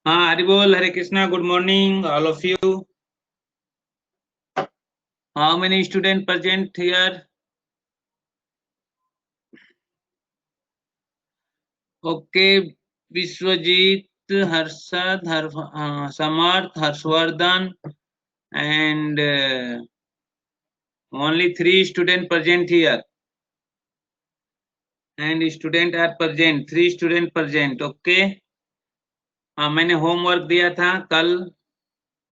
हाँ हरि बोल, Hare Krishna, good morning all of you. How many student present here? Okay, Vishwajeet, Harshad, Samarth, Harshvardhan and only 3 student present here and student are present, 3 student present. Okay. हाँ, मैंने homework दिया था कल.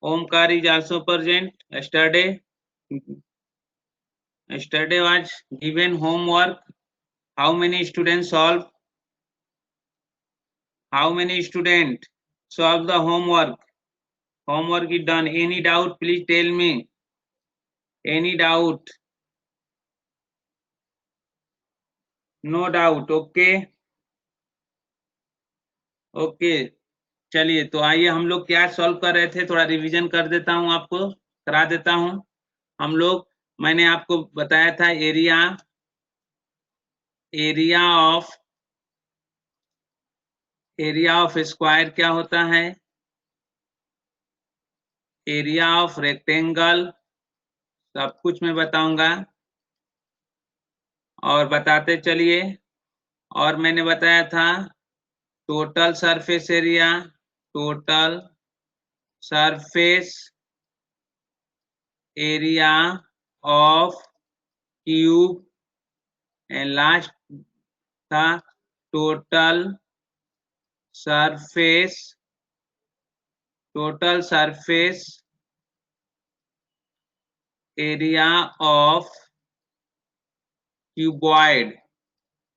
Omkar is also present. Yesterday was given homework. How many students solve? How many students solve the homework? Homework is done. Any doubt, please tell me. Any doubt? No doubt. Okay. Okay. चलिए, तो आइए हम लोग क्या solve कर रहे थे, थोड़ा रिवीजन कर देता हूं, आपको करा देता हूं. हम लोग, मैंने आपको बताया था एरिया ऑफ स्क्वायर क्या होता है, एरिया ऑफ रेक्टेंगल, सब कुछ मैं बताऊंगा और बताते चलिए. और मैंने बताया था total surface area, total surface area of cube, and last था total surface area of cuboid.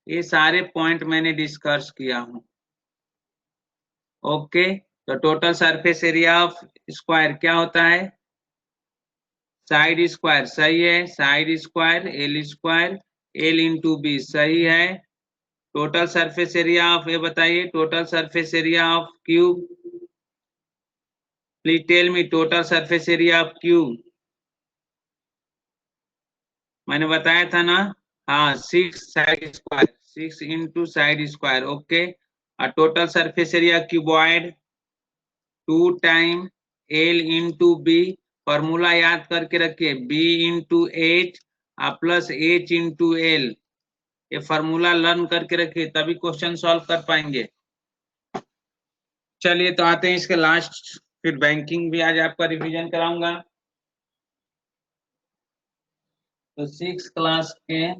ये सारे पॉइंट मैंने डिस्कस किया हूं. ओके. तो total surface area of square क्या होता है, साइड स्क्वायर. सही है, side square L square, L into B. सही है. टोटल सरफेस एरिया ऑफ, ये बताइए, total surface area of cube. Please tell me total surface area of cube. मैंने बताया था ना. हाँ, 6 side square, 6 into side square. Okay. और total surface area cuboid 2 time L into B. Formula याद करके रखिए, B into H plus H into L. ये फॉर्मूला लर्न करके रखिए, तभी क्वेश्चन सॉल्व कर पाएंगे. चलिए, तो आते हैं इसके लास्ट, फिर बैंकिंग भी आज आपका रिवीजन कराऊंगा. तो 6 क्लास के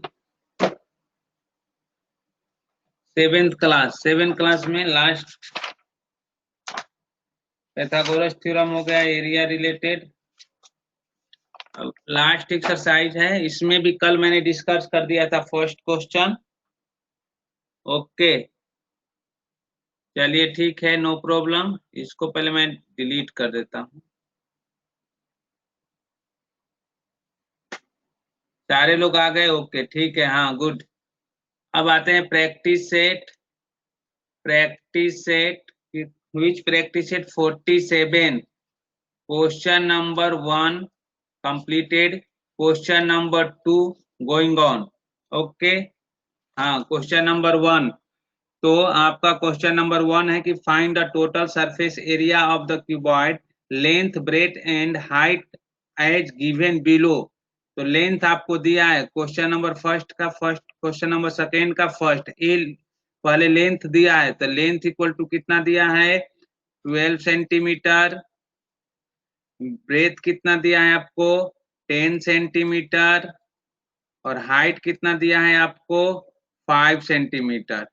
7th क्लास में लास्ट पैथागोरस थ्योरम हो गया, एरिया रिलेटेड. लास्ट एक्सरसाइज है, इसमें भी कल मैंने डिस्कस कर दिया था फर्स्ट क्वेश्चन. ओके. चलिए ठीक है, नो प्रॉब्लम. इसको पहले मैं डिलीट कर देता हूँ. सारे लोग आ गए. ओके, ठीक है. हाँ, गुड. अब आते हैं practice set. which practice set 47. Question number 1 completed. Question number 2 going on. Okay. हाँ, क्वेश्चन नंबर 1. तो आपका क्वेश्चन नंबर 1 है कि find the total surface area of the cuboid, length, breadth and height as given below. तो length आपको दिया है question number first का, क्वेश्चन नंबर सेकेंड का फर्स्ट. ए पहले लेंथ दिया है, तो लेंथ इक्वल टू कितना दिया है, 12 सेंटीमीटर. ब्रेथ कितना दिया है आपको, 10 सेंटीमीटर. और हाइट कितना दिया है आपको, 5 सेंटीमीटर.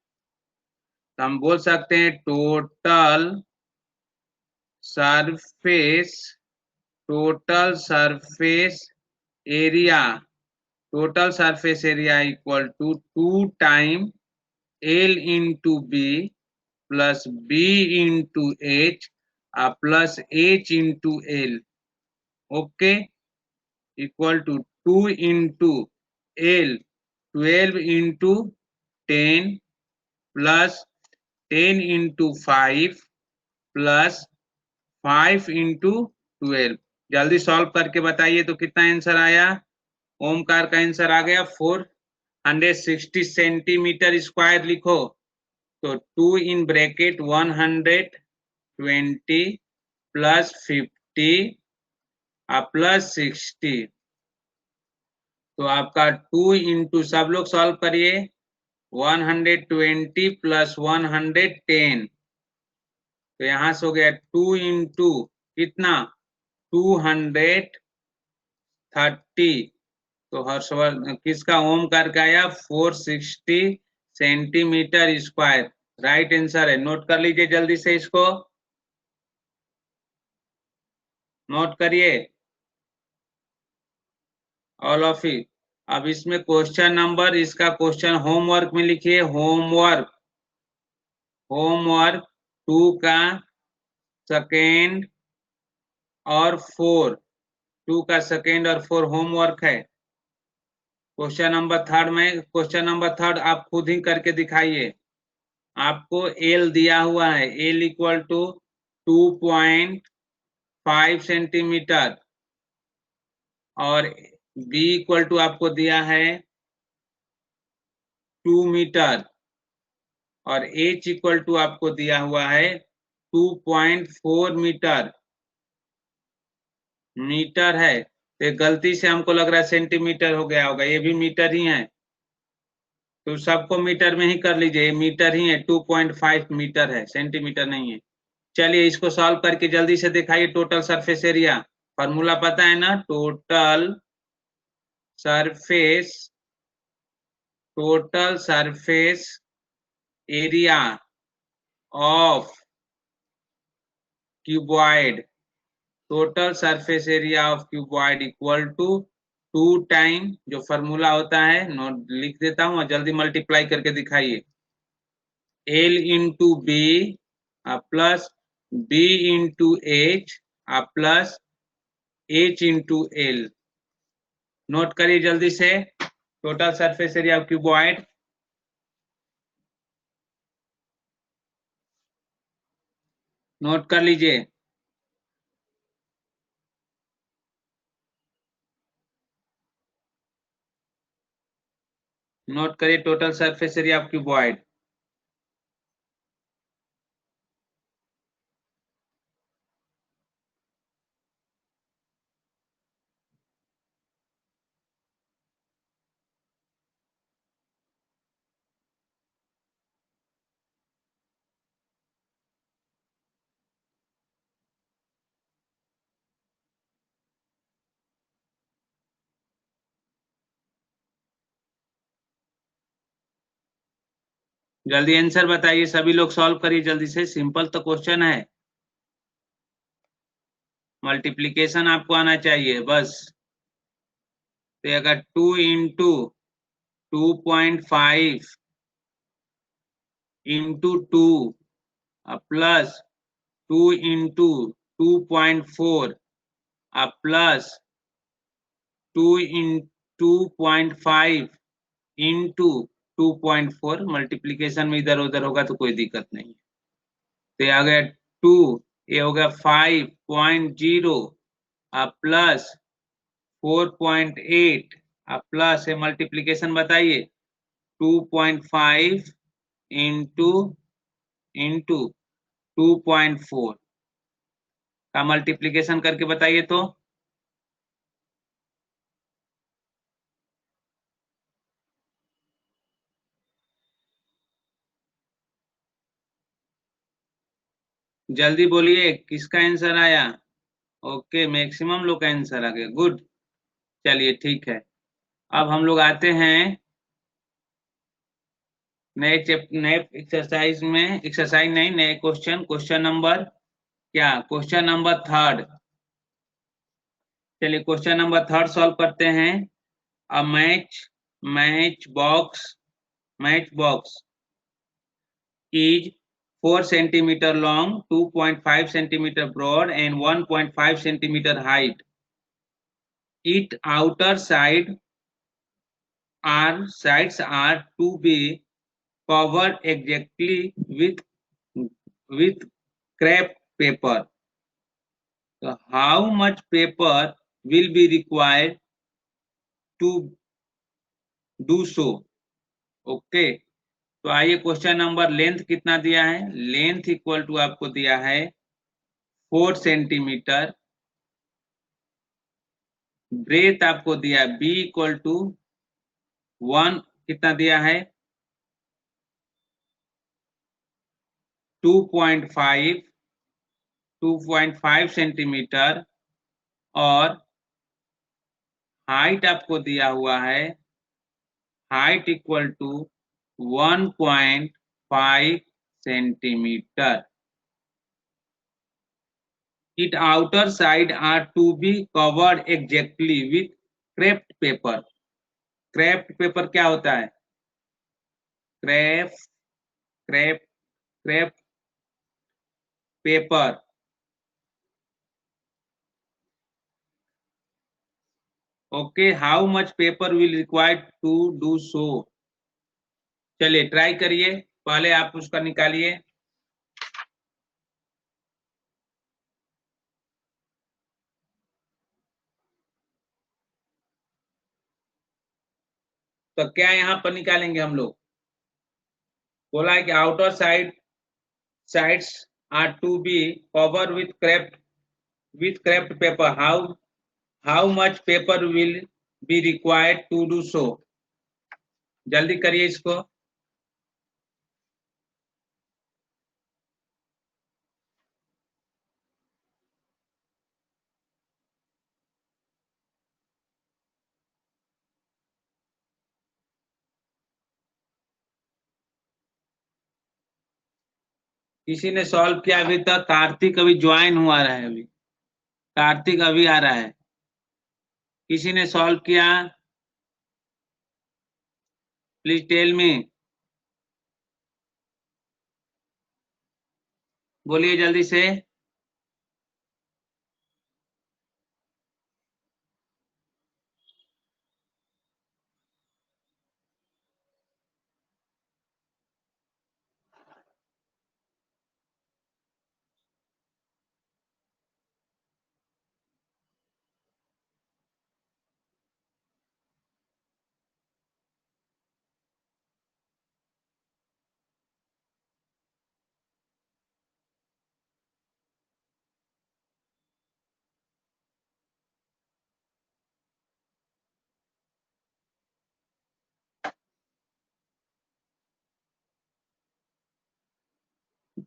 तो हम बोल सकते हैं total surface area equal to 2 time L into B plus B into H plus H into L. Okay. Equal to 2 into L 12 into 10 plus 10 into 5 plus 5 into 12. जल्दी सॉल्व करके बताइए तो कितना आंसर आया. ओमकार का आंसर आ गया 460 सेंटीमीटर स्क्वायर. लिखो तो 2 इन ब्रैकेट 100 20 प्लस 50 प्लस 60, तो आपका 2 इंटू, सब लोग सॉल्व करिए, 120 प्लस 110, तो यहां से हो गया 2 इंटू कितना 230, तो हर्षवर्धन किसका ओमकार का आया 460 सेंटीमीटर स्क्वायर, राइट आंसर है। नोट कर लीजिए जल्दी से, इसको नोट करिए ऑल ऑफ यू। अब इसमें क्वेश्चन नंबर, इसका क्वेश्चन होमवर्क में लिखिए, होमवर्क 2 का सेकेंड और 4, 2 का सेकेंड और 4 होमवर्क है। क्वेश्चन नंबर थर्ड में, क्वेश्चन नंबर थर्ड आप खुद ही करके दिखाइए। आपको एल दिया हुआ है, एल इक्वल टू 2.5 सेंटीमीटर और बी इक्वल टू आपको दिया है 2 मीटर और एच इक्वल टू आपको दिया हुआ है 2.4 मीटर है। तो गलती से हमको लग रहा है सेंटीमीटर हो गया होगा, ये भी मीटर ही है, तो सबको मीटर में ही कर लीजिए, मीटर ही है, 2.5 मीटर है, सेंटीमीटर नहीं है। चलिए इसको सॉल्व करके जल्दी से दिखाइए। टोटल सरफेस एरिया फॉर्मूला पता है ना, surface total surface area of cuboid, total surface area of cuboid equal to 2 time जो फॉर्मूला होता है, नोट लिख देता हूं और जल्दी मल्टीप्लाई करके दिखाइए, L into B plus B into H plus H into L. Note करिए जल्दी से, total surface area of cuboid, note कर लीजिए। नोट करिए total surface area of cuboid. जल्दी आंसर बताइए, सभी लोग सॉल्व करिए जल्दी से, सिंपल तो क्वेश्चन है, मल्टीप्लीकेशन आपको आना चाहिए बस। तो अगर 2 into 2.5 into 2 plus 2 into 2.4 plus 2 इन 2.5 इंटू 2.4, मल्टीप्लीकेशन में इधर उधर होगा तो कोई दिक्कत नहीं है। तो ये आ गया 2, ये हो गया 5.0 प्लस 4.8 प्लस है मल्टीप्लीकेशन बताइए 2.5 इंटू 2.4 का मल्टीप्लीकेशन करके बताइए तो। जल्दी बोलिए किसका आंसर आया। ओके, मैक्सिमम लोग का आंसर आ गया, गुड। चलिए ठीक है, अब हम लोग आते हैं नए एक्सरसाइज में, एक्सरसाइज नहीं, नए क्वेश्चन, क्वेश्चन नंबर क्या, क्वेश्चन नंबर थर्ड। चलिए क्वेश्चन नंबर थर्ड सॉल्व करते हैं। A match box is 4 centimeter long, 2.5 centimeter broad and 1.5 centimeter height. Its outer sides are to be covered exactly with crepe paper. So how much paper will be required to do so? Okay. तो आइए question number, length कितना दिया है, length equal to आपको दिया है 4 centimetre, breath आपको दिया है b इक्वल टू 1 कितना दिया है 2.5 सेंटीमीटर, और हाइट आपको दिया हुआ है height equal to 1.5 centimetre. Its outer side are to be covered exactly with crepe paper. Crepe paper क्या होता है? Crepe paper. Okay, how much paper will required to do so? चलिए ट्राई करिए, पहले आप उसका निकालिए. तो क्या यहाँ पर निकालेंगे हम लोग? बोला है कि outer sides are to be covered with crepe paper. How much paper will be required to do so? जल्दी करिए इसको. किसी ने सॉल्व किया अभी तक? कार्तिक अभी ज्वाइन हुआ रहा है, अभी कार्तिक अभी आ रहा है. किसी ने सॉल्व किया? प्लीज टेल मी, बोलिए जल्दी से.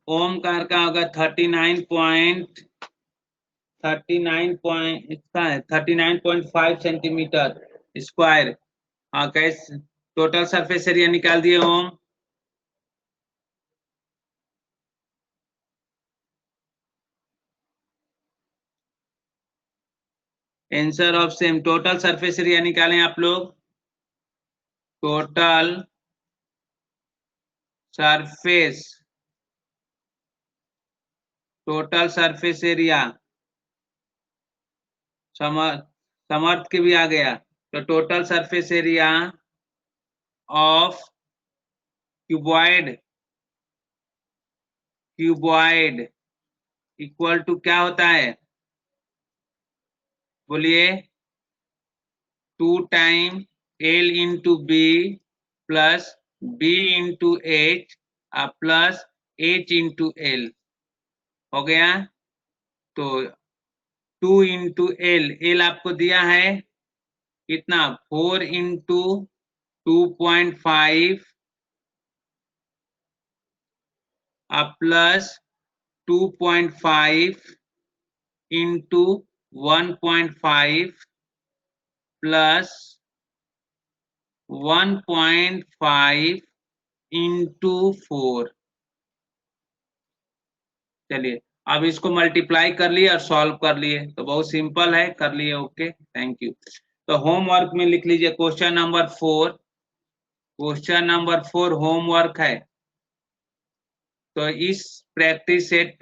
ओमकार का होगा 39.5 सेंटीमीटर स्क्वायर. हाँ, कैसे टोटल सरफेस एरिया निकाल दिए ओम? Answer of same. Total surface area निकालें आप लोग. टोटल सरफेस एरिया समर्थ के भी आ गया. तो total surface area of cuboid equal to क्या होता है? बोलिए. 2 time L into B plus B into H plus H into L. हो गया. तो 2 इंटू L आपको दिया है कितना? 4 into 2.5 plus 2.5 into 1.5 plus 1.5 into 4. चलिए अब इसको मल्टीप्लाई कर लिए और सॉल्व कर लिए, तो बहुत सिंपल है, कर लिए. Okay, thank you. तो होमवर्क में लिख लीजिए क्वेश्चन नंबर 4 होमवर्क है. तो इस प्रैक्टिस सेट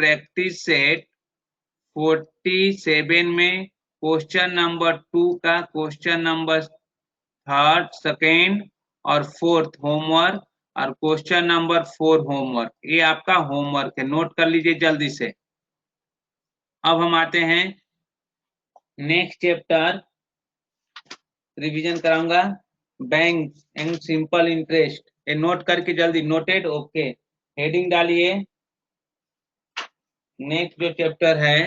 47 में क्वेश्चन नंबर 2 का क्वेश्चन नंबर 3rd, 2nd और 4th होमवर्क, और क्वेश्चन नंबर 4 होमवर्क, ये आपका होमवर्क है. नोट कर लीजिए जल्दी से. अब हम आते हैं नेक्स्ट चैप्टर, रिवीजन कराऊंगा, बैंक एंड सिंपल इंटरेस्ट. ये नोट करके जल्दी. नोटेड? ओके. हेडिंग डालिए नेक्स्ट जो चैप्टर है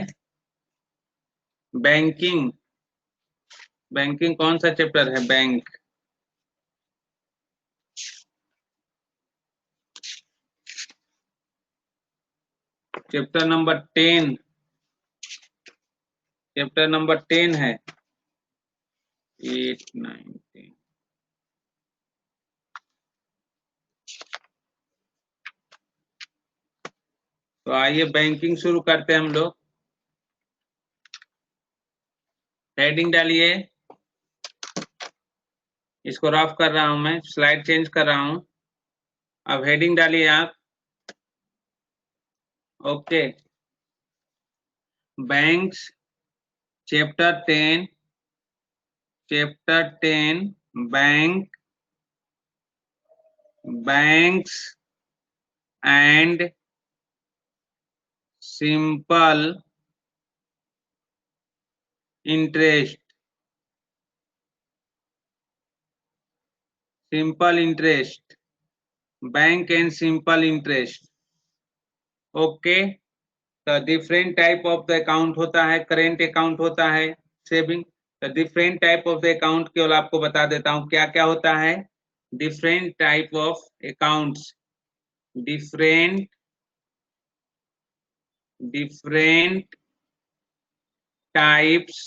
बैंकिंग। बैंकिंग कौन सा चैप्टर है? Bank. Chapter number 10। Chapter number 10 है। 8 9 10। तो आइए बैंकिंग शुरू करते हैं हम लोग। हेडिंग डालिए। इसको रफ कर रहा हूं मैं, स्लाइड चेंज कर रहा हूं। अब हेडिंग डालिए आप। Okay. Banks chapter 10। Chapter 10 bank, banks and simple interest. Simple interest, bank and simple interest. Okay. तो different type of the account होता है, करेंट अकाउंट होता है, सेविंग। तो different type of the account केवल आपको बता देता हूं क्या क्या होता है। Different type of accounts, different different types,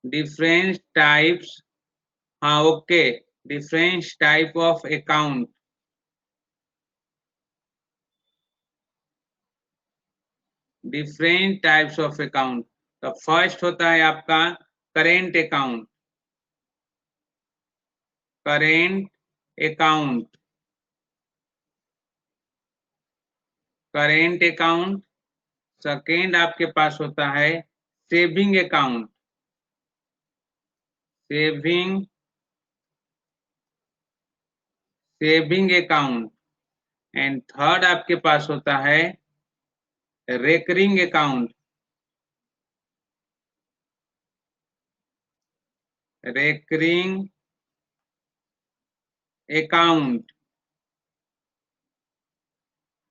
different types, हाँ okay, different type of account. Different types of account. तो फर्स्ट होता है आपका current account. Current account, current account. Second आपके पास होता है saving account. Saving saving account. And third आपके पास होता है recurring account. Recurring account,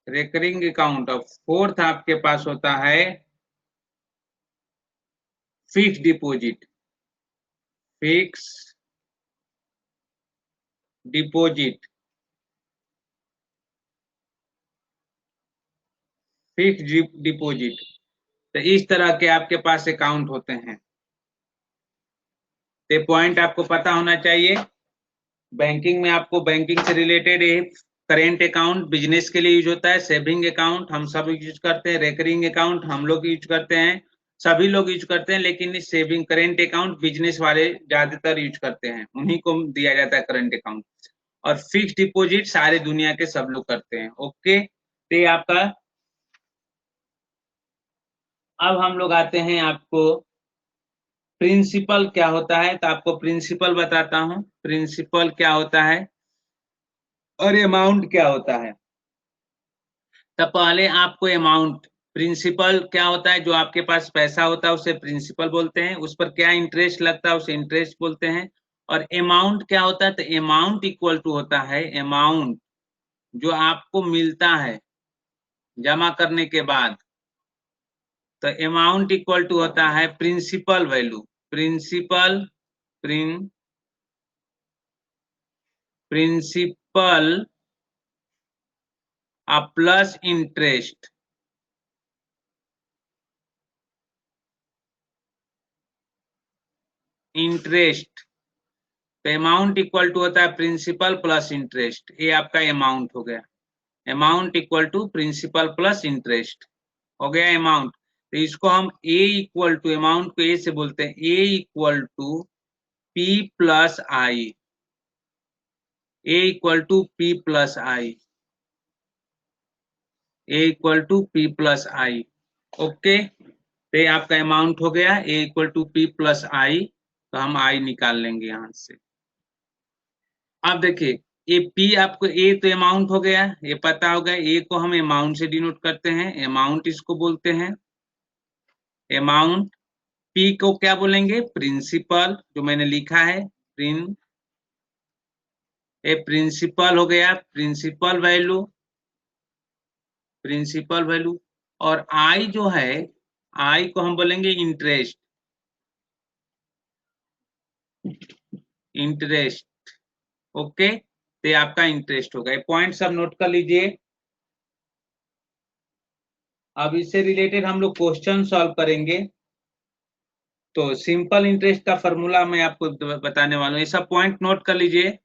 recurring account. और फोर्थ आपके पास होता है fix deposit. Fix deposit, fix deposit. तो इस तरह के आपके पास अकाउंट होते हैं। ये पॉइंट आपको पता होना चाहिए। बैंकिंग में आपको बैंकिंग से रिलेटेड करेंट अकाउंट बिजनेस के लिए यूज होता है, सेविंग अकाउंट हम सब यूज करते हैं, रेकरिंग अकाउंट हम लोग यूज करते हैं, सभी लोग यूज करते हैं। लेकिन सेविंग करेंट अकाउंट बिजनेस वाले ज्यादातर यूज करते हैं, उन्हीं को दिया जाता है करंट अकाउंट। और फिक्स डिपॉजिट सारे दुनिया के सब लोग करते हैं। ओके। तो ये आपका। अब हम लोग आते हैं आपको प्रिंसिपल क्या होता है। तो आपको प्रिंसिपल बताता हूं, प्रिंसिपल क्या होता है और अमाउंट क्या होता है। तब पहले आपको अमाउंट, प्रिंसिपल क्या होता है, जो आपके पास पैसा होता है उसे प्रिंसिपल बोलते हैं, उस पर क्या इंटरेस्ट लगता है उसे इंटरेस्ट बोलते हैं। और अमाउंट क्या होता है, तो अमाउंट इक्वल टू होता है अमाउंट जो आपको मिलता है जमा करने के बाद। तो अमाउंट इक्वल टू होता है principal value. Principal principal plus interest. Interest, तो अमाउंट इक्वल टू होता है प्रिंसिपल प्लस इंटरेस्ट। ये आपका अमाउंट हो गया। Amount equal to principal plus interest हो गया अमाउंट। तो इसको हम ए इक्वल टू, अमाउंट को ए से बोलते हैं, A equal to P plus I. A equal to P plus I, A equal to P plus I. Okay. तो ये आपका अमाउंट हो गया A equal to P plus I. तो हम आई निकाल लेंगे यहां से। अब देखिए, ये पी आपको, ए तो अमाउंट हो गया, ये पता होगा। ए को हम अमाउंट से डिनोट करते हैं, अमाउंट इसको बोलते हैं अमाउंट। पी को क्या बोलेंगे, प्रिंसिपल, जो मैंने लिखा है प्रिंसिपल हो गया, प्रिंसिपल वैल्यू, प्रिंसिपल वैल्यू। और आई जो है, आई को हम बोलेंगे इंटरेस्ट, इंटरेस्ट। ओके, तो ये आपका इंटरेस्ट होगा। ये पॉइंट सब नोट कर लीजिए। अब इससे रिलेटेड हम लोग क्वेश्चन सॉल्व करेंगे। तो सिंपल इंटरेस्ट का फॉर्मूला मैं आपको बताने वाला हूँ, ये सब पॉइंट नोट कर लीजिए।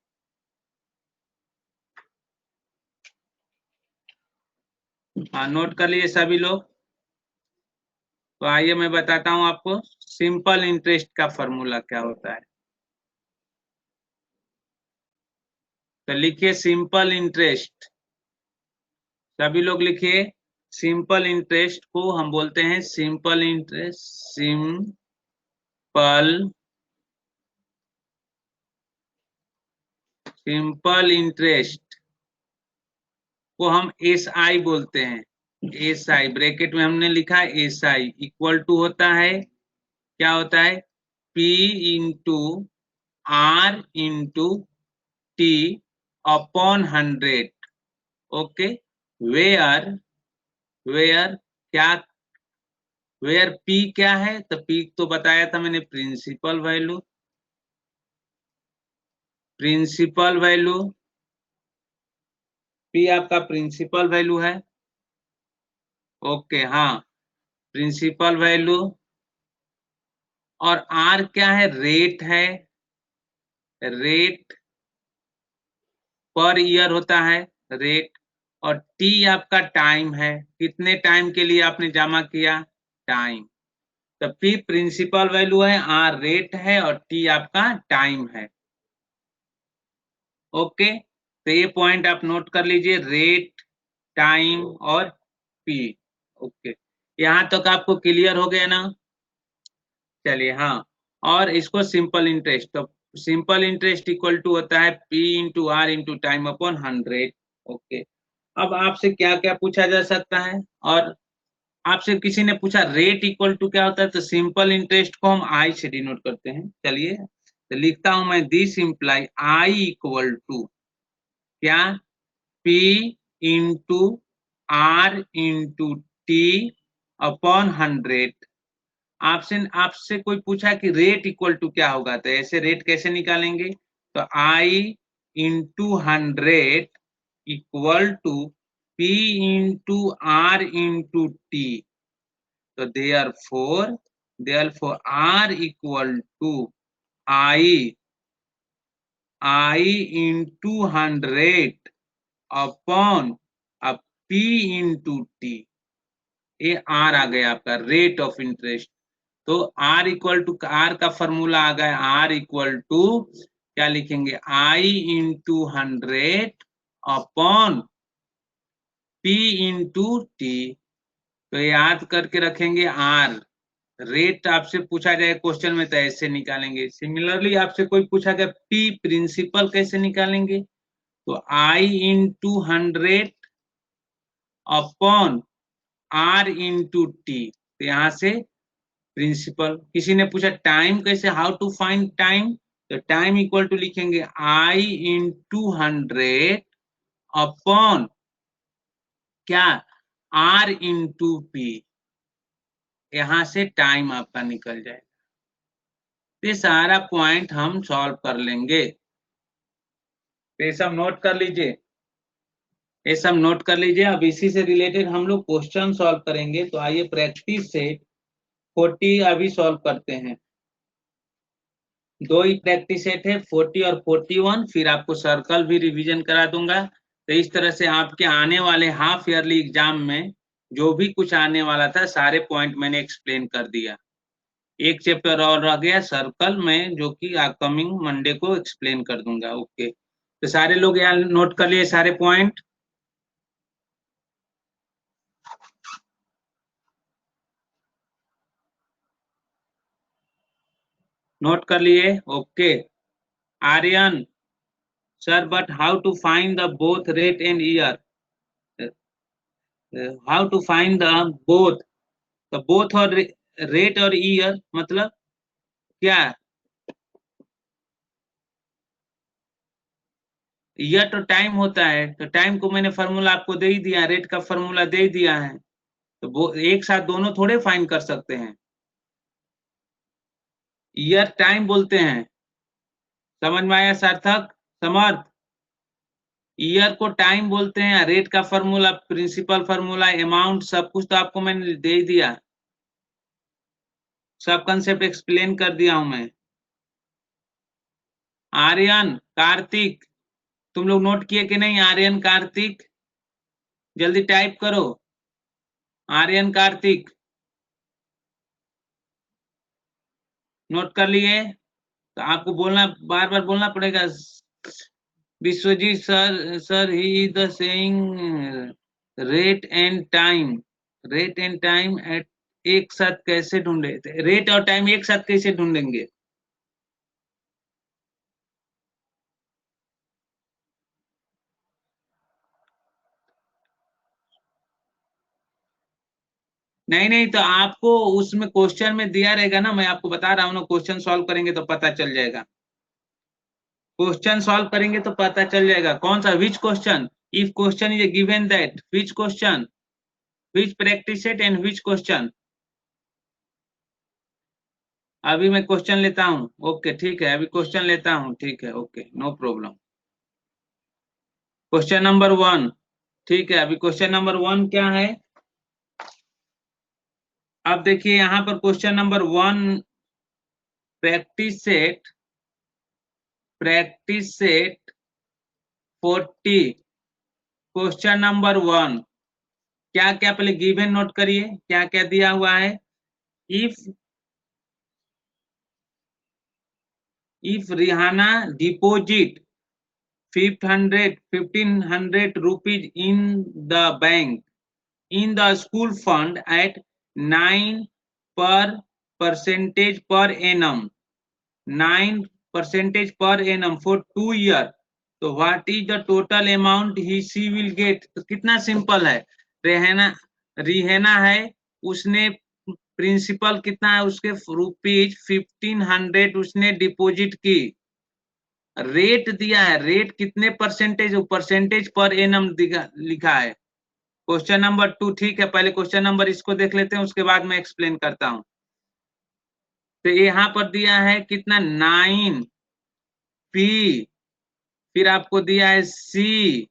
हाँ, नोट कर लीजिए सभी लोग। तो आइए मैं बताता हूँ आपको सिंपल इंटरेस्ट का फॉर्मूला क्या होता है। तो लिखिए सिंपल इंटरेस्ट, सभी लोग लिखिए। सिंपल इंटरेस्ट को हम बोलते हैं सिंपल इंटरेस्ट, सिंपल इंटरेस्ट को हम एस आई बोलते हैं। एस आई ब्रैकेट में हमने लिखा है एस आई इक्वल टू होता है, क्या होता है, P into R into T upon 100। Okay, where, where क्या, वेयर पी क्या है, तो पी तो बताया था मैंने, principal value, principal value, P आपका प्रिंसिपल वैल्यू है। ओके, हाँ, प्रिंसिपल वैल्यू। और आर क्या है, रेट है, रेट पर ईयर होता है, रेट। और टी आपका टाइम है, कितने टाइम के लिए आपने जमा किया, टाइम। तो पी प्रिंसिपल वैल्यू है, आर रेट है, और टी आपका टाइम है। ओके, तो ये पॉइंट आप नोट कर लीजिए, रेट, टाइम और पी। ओके, यहाँ तक आपको क्लियर हो गया ना। चलिए, हाँ, और इसको सिंपल इंटरेस्ट, तो सिंपल इंटरेस्ट इक्वल टू होता है P into R into time upon 100। Okay, अब आपसे क्या क्या पूछा जा सकता है, और आपसे किसी ने पूछा रेट इक्वल टू क्या होता है, तो सिंपल इंटरेस्ट को हम आई से डिनोट करते हैं। चलिए, तो लिखता हूं मैं, this imply I equal to क्या, P into R into T upon 100। आपसे आपसे कोई पूछा कि रेट इक्वल टू क्या होगा, तो ऐसे रेट कैसे निकालेंगे, तो I into 100 equal to P into R into T. तो therefore R equal to I, I into 100 upon अब पी इंटू टी। ये आर आ गया आपका रेट ऑफ इंटरेस्ट। तो आर इक्वल टू, आर का फॉर्मूला आ गया, आर इक्वल टू क्या लिखेंगे, I into 100 upon P into T. तो याद करके रखेंगे, आर रेट आपसे पूछा जाए क्वेश्चन में तो ऐसे निकालेंगे। सिमिलरली आपसे कोई पूछा गया पी प्रिंसिपल कैसे निकालेंगे, तो I into 100 upon R into T. तो यहाँ से प्रिंसिपल। किसी ने पूछा टाइम कैसे, हाउ टू फाइंड टाइम, तो टाइम इक्वल टू लिखेंगे आई इंटू 100 अपॉन क्या, आर इंटू पी। यहाँ से टाइम आपका निकल जाए। ये सारा पॉइंट हम सॉल्व कर लेंगे। ये सब नोट कर लीजिए, ये सब नोट कर लीजिए। अब इसी से रिलेटेड हम लोग क्वेश्चन सॉल्व करेंगे। तो आइए प्रैक्टिस से 40 अभी सॉल्व करते हैं। दो ही प्रैक्टिस सेट है, 40 और 41, फिर आपको सर्कल भी रिवीजन करा दूंगा। तो इस तरह से आपके आने वाले हाफ ईयरली एग्जाम में जो भी कुछ आने वाला था, सारे पॉइंट मैंने एक्सप्लेन कर दिया। एक चैप्टर और रह गया सर्कल में, जो कि अपकमिंग मंडे को एक्सप्लेन कर दूंगा। ओके, तो सारे लोग यहाँ नोट कर लिए सारे पॉइंट। नोट कर लिए, okay. Aryan sir, but how to find the both rate and year, how to find the both, तो बोथ और रेट और ईयर मतलब क्या, ईयर तो टाइम होता है, तो टाइम को मैंने फॉर्मूला आपको दे ही दिया, रेट का फॉर्मूला दे ही दिया है। तो वो एक साथ दोनों थोड़े फाइंड कर सकते हैं। ईयर टाइम बोलते हैं, समझ में आया सार्थक समर्थ? ईयर को टाइम बोलते हैं, रेट का फॉर्मूला, प्रिंसिपल फॉर्मूला, अमाउंट, सब कुछ तो आपको मैंने दे ही दिया, सब कंसेप्ट एक्सप्लेन कर दिया हूं मैं। आर्यन, कार्तिक, तुम लोग नोट किए कि नहीं? आर्यन, कार्तिक, जल्दी टाइप करो। आर्यन, कार्तिक, नोट कर लिए? तो आपको बोलना, बार बार बोलना पड़ेगा। Vishwajeet sir he is the saying rate and time, rate and time at, एक साथ कैसे ढूंढे? रेट और टाइम एक साथ कैसे ढूंढेंगे? नहीं नहीं, तो आपको उसमें क्वेश्चन में दिया रहेगा ना, मैं आपको बता रहा हूँ ना, क्वेश्चन सॉल्व करेंगे तो पता चल जाएगा। क्वेश्चन सॉल्व करेंगे तो पता चल जाएगा। कौन सा? Which question? If question is given that, which question, which practice set and which question. अभी मैं क्वेश्चन लेता हूँ। ओके ठीक है, अभी क्वेश्चन लेता हूँ। ठीक है, okay, no problem. Question number 1, ठीक है, अभी क्वेश्चन नंबर 1 क्या है? अब देखिए यहाँ पर question number 1, practice set, practice set 40, question number 1, क्या क्या पहले गिवन नोट करिए, क्या क्या दिया हुआ है। If Rehana deposit 1500 rupees in the bank in the school fund at 9 per percentage per annum, 9% per annum for 2 years, तो what is the total amount he she will get? तो कितना सिंपल है। रेहाना, रिहाना है, उसने प्रिंसिपल कितना है उसके, rupees 1500 उसने डिपॉजिट की। रेट दिया है, रेट कितने परसेंटेज, परसेंटेज पर एनम लिखा है। क्वेश्चन नंबर 2, ठीक है, पहले क्वेश्चन नंबर इसको देख लेते हैं, उसके बाद मैं एक्सप्लेन करता हूं। तो यहाँ पर दिया है कितना, 9 पी, फिर आपको दिया है सी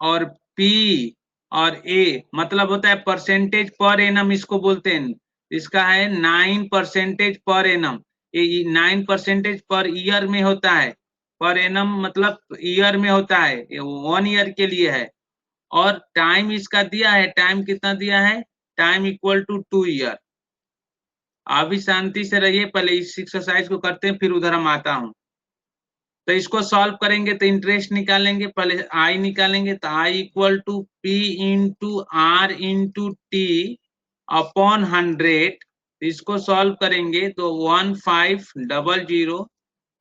और पी और ए, मतलब होता है परसेंटेज पर एनम, इसको बोलते हैं। इसका है 9% पर एनम, ये 9% पर ईयर में होता है, पर एनम मतलब ईयर में होता है, ये 1 ईयर के लिए है। और टाइम इसका दिया है, टाइम कितना दिया है, टाइम इक्वल टू 2 ईयर। अभी शांति से रहिए, पहले इस एक्सरसाइज को करते हैं, फिर उधर हम आता हूं। तो इसको सॉल्व करेंगे तो इंटरेस्ट निकालेंगे, पहले आई निकालेंगे, तो I equal to P into R into T upon 100। इसको सॉल्व करेंगे तो 1500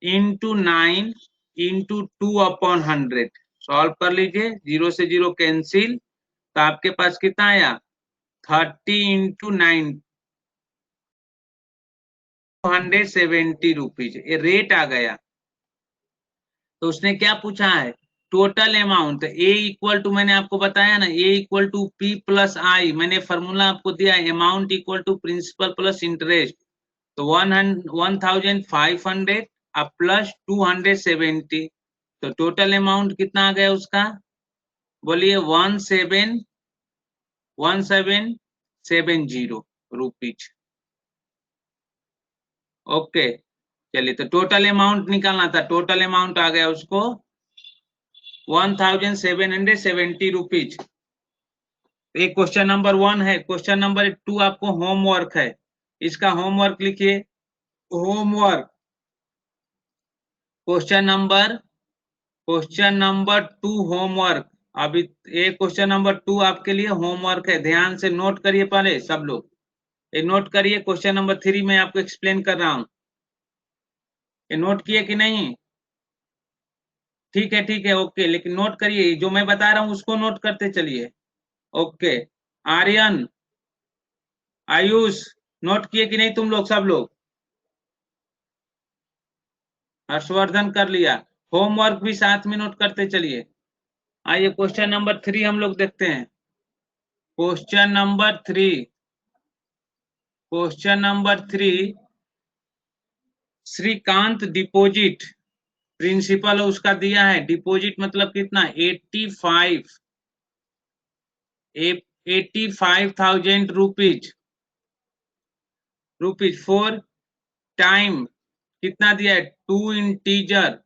इंटू 9 इंटू 2 अपॉन 100। सॉल्व कर लीजिए, 0 से 0 कैंसिल, तो आपके पास कितना आया, 30 इंटू 9, 270 रुपीज, ये रेट आ गया। तो उसने क्या पूछा है, total amount. A equal to, मैंने आपको बताया ना, A equal to P plus I, मैंने फॉर्मूला आपको दिया है, amount equal to principal plus interest. तो 1500 अब प्लस 270, तो टोटल अमाउंट कितना आ गया उसका, बोलिए, 1770 रुपीज। ओके, चलिए, तो टोटल अमाउंट निकालना था, टोटल अमाउंट आ गया उसको 1770 रुपीज। एक क्वेश्चन नंबर 1 है। क्वेश्चन नंबर 2 आपको होमवर्क है, इसका होमवर्क लिखिए। Homework, question number 2 homework. अभी एक क्वेश्चन नंबर 2 आपके लिए होमवर्क है, ध्यान से नोट करिए पहले सब लोग, ये नोट करिए। क्वेश्चन नंबर 3 मैं आपको एक्सप्लेन कर रहा हूँ, ये नोट किए कि नहीं? ठीक है, ओके, लेकिन नोट करिए, जो मैं बता रहा हूँ उसको नोट करते चलिए। ओके, आर्यन, आयुष, नोट किए कि नहीं तुम लोग सब लोग? हर्षवर्धन कर लिया? होमवर्क भी साथ में नोट करते चलिए। आइए क्वेश्चन नंबर 3 हम लोग देखते हैं। Question number 3, question number 3, Shrikant deposit principal उसका दिया है, डिपॉजिट मतलब कितना 85,000 रुपीज फॉर टाइम कितना दिया है 2 इंटीजर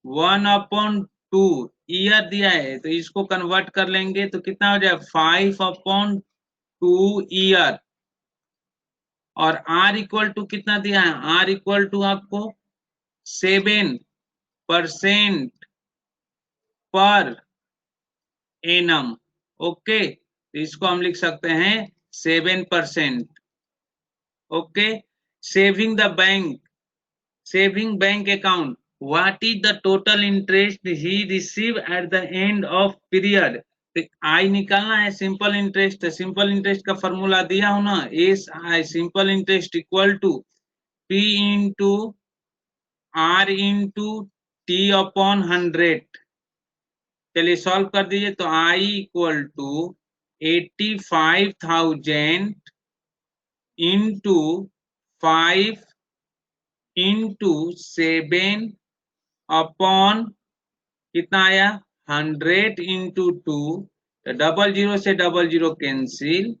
1/2 ईयर दिया है, तो इसको कन्वर्ट कर लेंगे तो कितना हो जाए 5/2 ईयर। और r इक्वल टू कितना दिया है, r इक्वल टू आपको 7% पर एनम। ओके, इसको हम लिख सकते हैं 7%। Okay, saving the bank, saving bank account, what is the total interest he receive at the end of period। I निकालना है सिंपल इंटरेस्ट, सिंपल इंटरेस्ट का फॉर्मूला दिया हो ना, S I simple interest equal to P into R into T upon 100। चलिए solve कर दीजिए, तो I equal to 85,000 into 5 into 7 upon कितना आया 100 इंटू 2, तो 00 से 00 कैंसिल,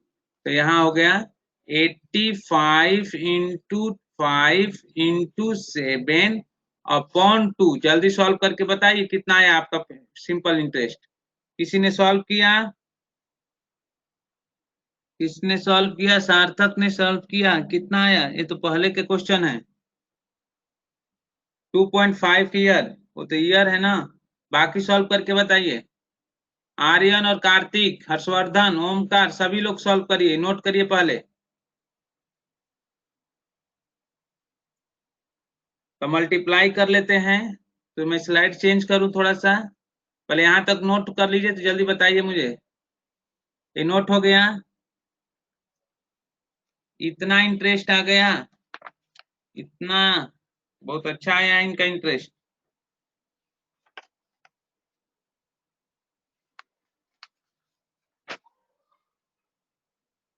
तो यहाँ हो गया 85 इंटू 5 इंटू 7 अपॉन 2। जल्दी सॉल्व करके बताइए कितना आया आपका सिंपल इंटरेस्ट। किसी ने सॉल्व किया, किसने सॉल्व किया, सार्थक ने सॉल्व किया, कितना आया, ये तो पहले के क्वेश्चन है। 2.5 ईयर, वो तो ईयर है ना। बाकी सॉल्व करके बताइए, आर्यन और कार्तिक, हर्षवर्धन, ओमकार, सभी लोग सॉल्व करिए, नोट करिए पहले। तो मल्टीप्लाई कर लेते हैं, तो मैं स्लाइड चेंज करूं थोड़ा सा, पहले यहां तक नोट कर लीजिए, तो जल्दी बताइए मुझे। ये नोट हो गया, इतना इंटरेस्ट आ गया, इतना, बहुत अच्छा आया इनका interest.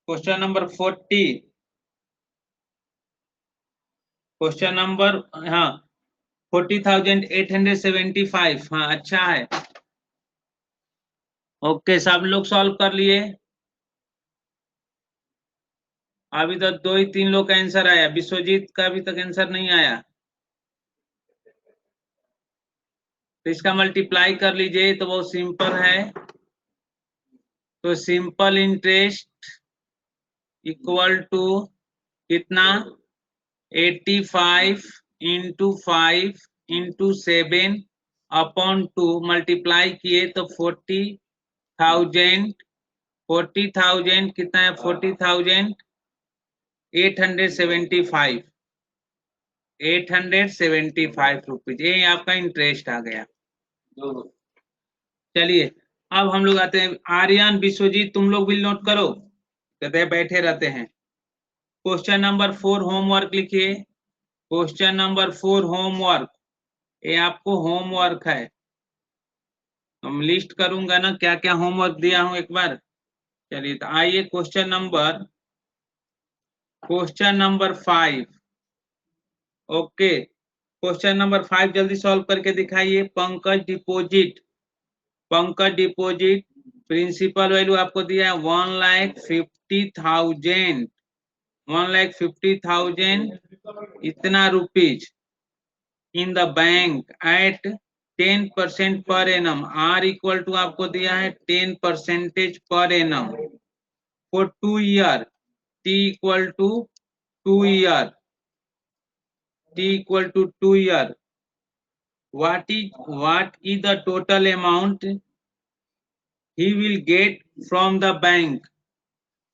Question number 40, question number, हाँ 40,875, हाँ अच्छा है। ओके, सब लोग सॉल्व कर लिए। अभी तो 2 ही 3 लोग का आंसर आया, विश्वजीत का अभी तक आंसर नहीं आया, तो इसका मल्टीप्लाई कर लीजिए, तो बहुत सिंपल है। तो सिंपल इंटरेस्ट इक्वल टू कितना 85 इंटू 5 इंटू 7 अपॉन 2, मल्टीप्लाई किए तो 40,000, 40,000 कितना है 40,875, 875 रुपीज, ये आपका इंटरेस्ट आ गया। चलिए अब हम लोग आते हैं, आर्यन विश्वजीत तुम लोग भी नोट करो, कहते बैठे रहते हैं। क्वेश्चन नंबर 4 होमवर्क लिखिए, क्वेश्चन नंबर 4 होमवर्क, ये आपको होमवर्क है, हम लिस्ट करूंगा ना क्या क्या होमवर्क दिया हूं एक बार। चलिए तो आइए question number 5। Okay, question number 5 जल्दी सॉल्व करके दिखाइए। पंकज डिपॉजिट प्रिंसिपल वैल्यू आपको दिया है 1,50,000, 1,50,000 इतना rupees in the bank at 10% पर एनम, आर इक्वल टू आपको दिया है 10% पर annum for 2 year, T equal to 2 year, T equal to 2 year. what is the total amount he will get from the bank।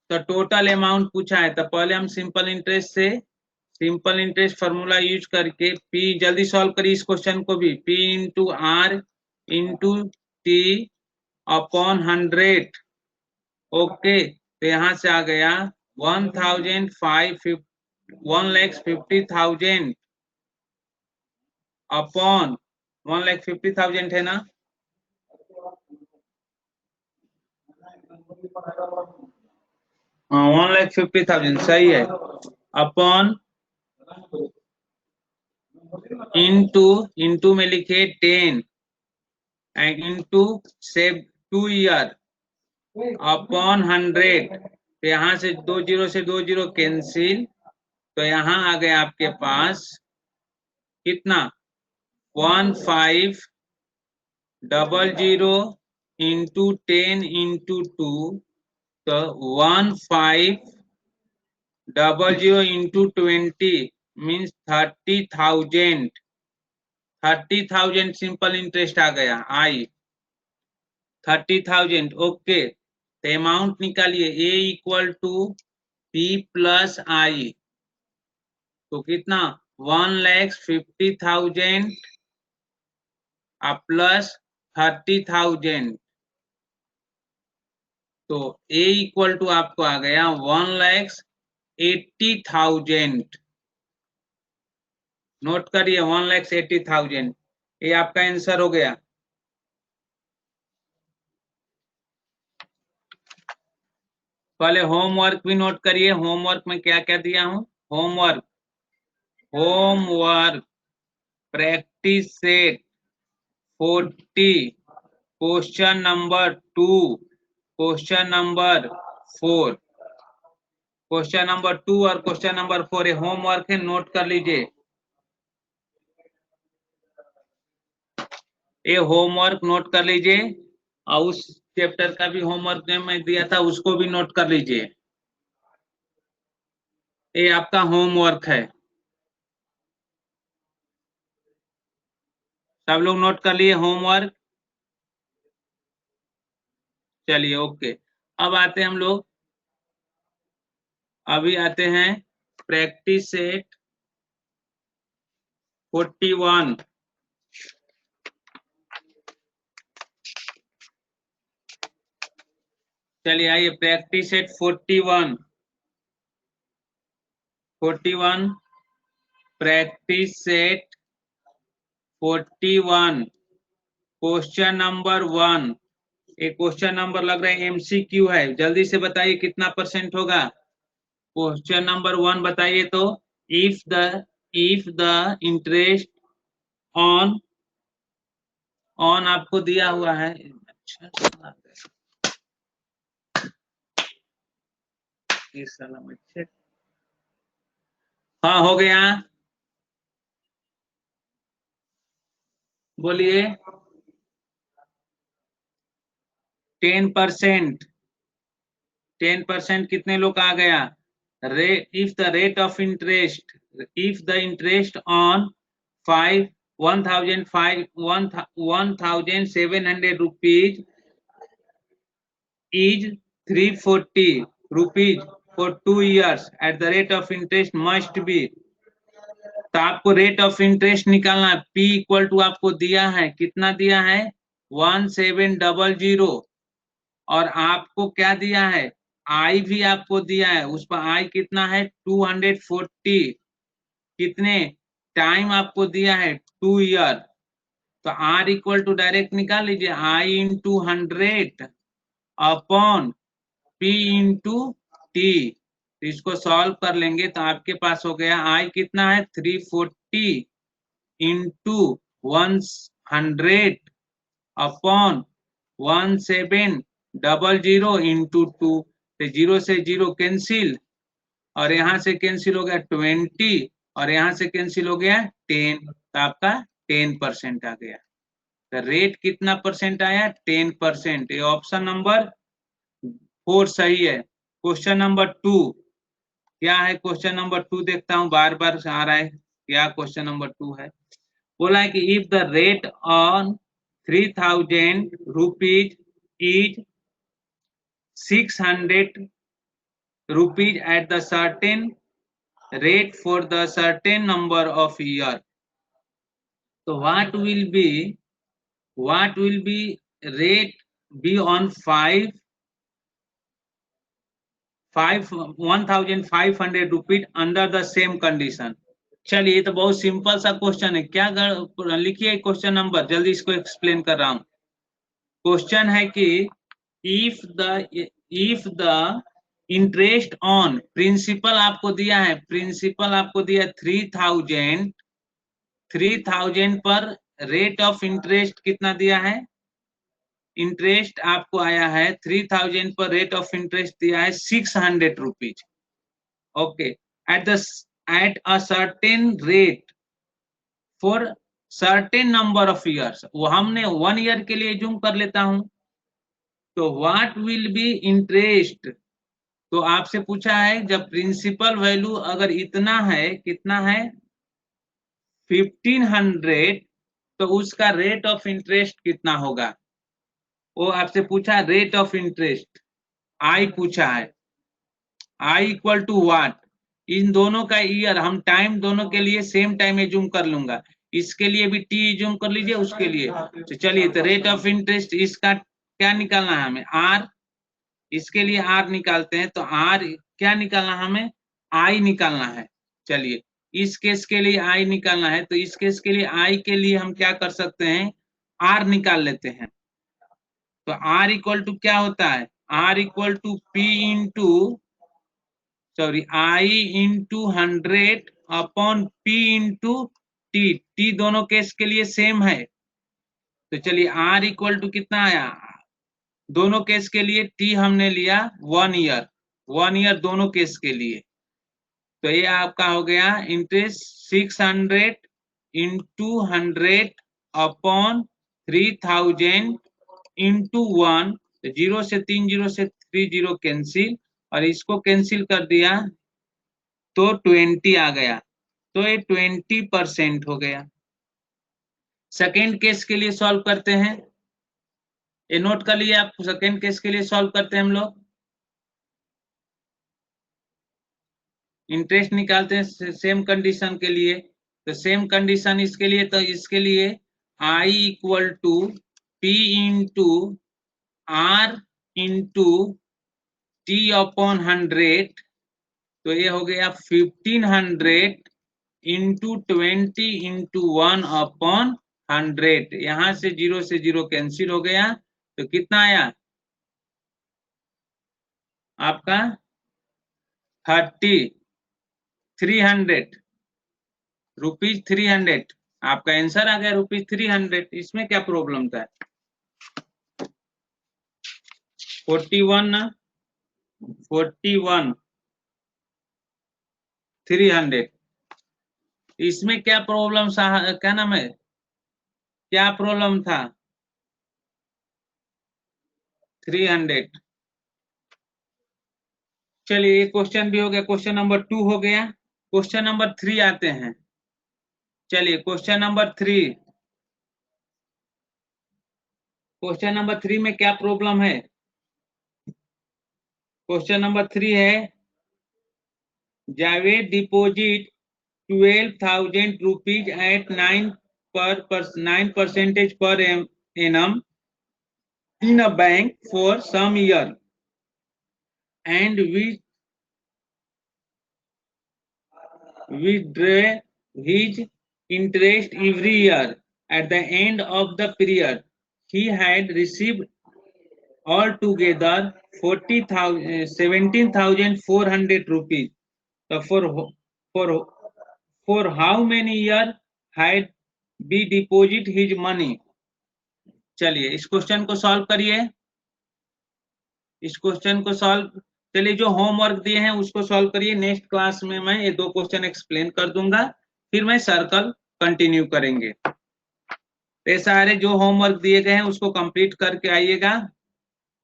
तो total amount पूछा है, तो पहले हम सिंपल इंटरेस्ट से, सिंपल इंटरेस्ट फॉर्मूला यूज करके पी, जल्दी solve करिए इस क्वेश्चन को भी, P into R into T upon 100। Okay, तो यहाँ से आ गया 1,50,000 अपॉन 1,50,000 है ना, 1,50,000 सही है। अपॉन इंटू में लिखे 10 एंड इंटू से 2 ईयर अपॉन 100। तो यहाँ से 2 जीरो से 2 जीरो कैंसिल, तो यहाँ आ गया आपके पास कितना 1500 इंटू 10 इंटू 2, तो 1500 इंटू 20 मीन्स 30,000। 30,000 सिंपल इंटरेस्ट आ गया आई 30,000। ओके, तो अमाउंट निकालिए ए equal to P plus I, तो कितना 1,50,000 प्लस 30,000, तो ए इक्वल टू आपको आ गया 1,80,000। नोट करिए 1,80,000, ये आपका आंसर हो गया। पहले होमवर्क भी नोट करिए, होमवर्क में क्या क्या दिया हूं। Homework practice set 40, question number 2, question number 4, question number 2 और क्वेश्चन नंबर 4 होमवर्क है, नोट कर लीजिए। ये होमवर्क नोट कर लीजिए और उस चैप्टर का भी होमवर्क मैं दिया था उसको भी नोट कर लीजिए। ये आपका होमवर्क है, सब लोग नोट कर लिए होमवर्क। चलिए ओके, अब आते हैं हम लोग, अभी आते हैं प्रैक्टिस सेट 41। चलिए आइए practice set 41 practice set 41 question number 1। एक क्वेश्चन नंबर लग रहा है एमसीक्यू है, जल्दी से बताइए कितना परसेंट होगा। क्वेश्चन नंबर 1 बताइए तो, इफ द इंटरेस्ट ऑन आपको दिया हुआ है। अच्छा हाँ हो गया, बोलिए 10%। 10% कितने लोग आ गया। If the rate of interest, if the interest on 1,700 rupees is 340 rupees for 2 years at the rate of interest must be। तो आपको रेट ऑफ इंटरेस्ट निकालना है। P इक्वल टू आपको दिया है, कितना दिया है 1700, और आपको क्या दिया है I भी आपको दिया है, उस पर I कितना है 240, कितने टाइम आपको दिया है 2 ईयर। तो R इक्वल टू डायरेक्ट निकाल लीजिए I into 100 upon P into T. तो इसको सॉल्व कर लेंगे तो आपके पास हो गया I कितना है 340 इंटू 100 अपॉन 1700 इंटू 2। तो 0 से 0 कैंसिल, और यहाँ से कैंसिल हो गया 20, और यहाँ से कैंसिल हो गया 10, तो आपका 10% आ गया। तो रेट कितना परसेंट आया 10%। ये ऑप्शन नंबर 4 सही है। क्वेश्चन नंबर 2 क्या है, क्वेश्चन नंबर 2 देखता हूं, बार बार आ रहा है, क्या क्वेश्चन नंबर 2 है। बोला है कि if the rate on 3,000 rupees is 600 rupees at the certain rate for the certain number of year, so what will be rate be on 1,500 rupees under the same condition। चलिए ये तो बहुत simple सा question है, क्या लिखिए question number, जल्दी इसको एक्सप्लेन कर रहा हूं। क्वेश्चन है कि if the interest on principal आपको दिया है, प्रिंसिपल आपको दिया 3000 पर रेट ऑफ इंटरेस्ट कितना दिया है, इंटरेस्ट आपको आया है 3000 पर रेट ऑफ इंटरेस्ट दिया है 600 rupees. Okay, at a certain rate for certain number of years, वो हमने 1 ईयर के लिए जूम कर लेता हूं, तो व्हाट विल बी इंटरेस्ट, तो आपसे पूछा है जब प्रिंसिपल वैल्यू अगर इतना है, कितना है 1500, तो उसका रेट ऑफ इंटरेस्ट कितना होगा, वो आपसे पूछा रेट ऑफ इंटरेस्ट, आई पूछा है, आई इक्वल टू व्हाट, इन दोनों का ईयर, हम टाइम दोनों के लिए सेम टाइम में जूम कर लूंगा, इसके लिए भी टी जूम कर लीजिए, उसके लिए, तो चलिए, तो रेट ऑफ इंटरेस्ट इसका क्या निकालना है हमें, आर, इसके लिए आर निकालते हैं, तो आर क्या निकालना है हमें, आई निकालना है। चलिए, इस केस के लिए आई निकालना है, तो इस केस के लिए आई के लिए हम क्या कर सकते हैं, आर निकाल लेते हैं, तो आर इक्वल टू क्या होता है, R equal to P into, sorry, I into 100 upon P into T, T दोनों केस के लिए सेम है, तो चलिए आर इक्वल टू कितना आया, दोनों केस के लिए टी हमने लिया 1 ईयर, 1 ईयर दोनों केस के लिए, तो ये आपका हो गया इंटरेस्ट 600 इंटू 100 अपॉन 3000 इंटू 1, तो 0 से 3 0 से 3 0 कैंसिल, और इसको कैंसिल कर दिया तो 20 आ गया, तो ये 20% हो गया। सेकेंड केस के लिए सॉल्व करते हैं, ये नोट कर लिए आप, सेकेंड केस के लिए सॉल्व करते हैं हम लोग, इंटरेस्ट निकालते हैं सेम कंडीशन के लिए, तो सेम कंडीशन इसके लिए, तो इसके लिए I equal to P into R into T upon 100, तो ये हो गया 1500 इंटू 20 इंटू 1 अपॉन 100, यहां से 0 से 0 कैंसिल हो गया, तो कितना आया आपका 300 रुपीज, 300 आपका आंसर आ गया, रुपीज 300, इसमें क्या प्रॉब्लम था, 41 ना, 41 300, इसमें क्या प्रॉब्लम, क्या नाम है, क्या प्रॉब्लम था, 300। चलिए, ये क्वेश्चन भी हो गया, क्वेश्चन नंबर 2 हो गया, क्वेश्चन नंबर 3 आते हैं। चलिए, क्वेश्चन नंबर 3, क्वेश्चन नंबर 3 में क्या प्रॉब्लम है, क्वेश्चन नंबर 3 है, Javed deposit 12,000 rupees at 9% per annum in a bank for some year, and we withdraw his interest every year. At the end of the period, he had received altogether 17,400 rupees. So for how many years had we deposit his money? चलिए, इस question को solve करिए, इस question को solve, चलिए जो homework दिए हैं उसको सॉल्व करिए, नेक्स्ट क्लास में मैं ये 2 क्वेश्चन एक्सप्लेन कर दूंगा, फिर मैं सर्कल कंटिन्यू करेंगे, ये सारे जो होमवर्क दिए गए हैं उसको कंप्लीट करके आइएगा।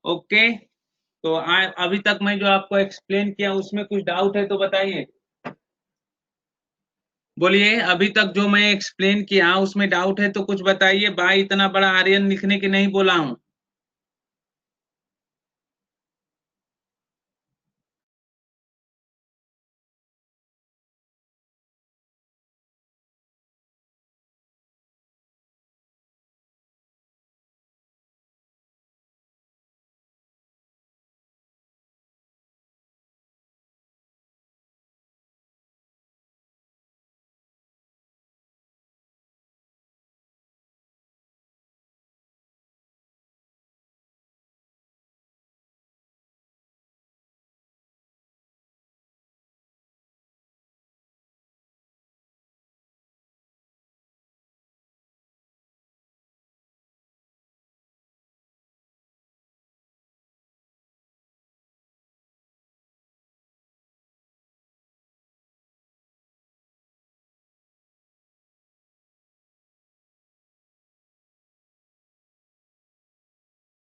ओके, तो अभी तक मैं जो आपको एक्सप्लेन किया उसमें कुछ डाउट है तो बताइए, बोलिए, अभी तक जो मैं एक्सप्लेन किया उसमें डाउट है तो कुछ बताइए, बाय इतना बड़ा आर्यन लिखने के नहीं बोला हूं।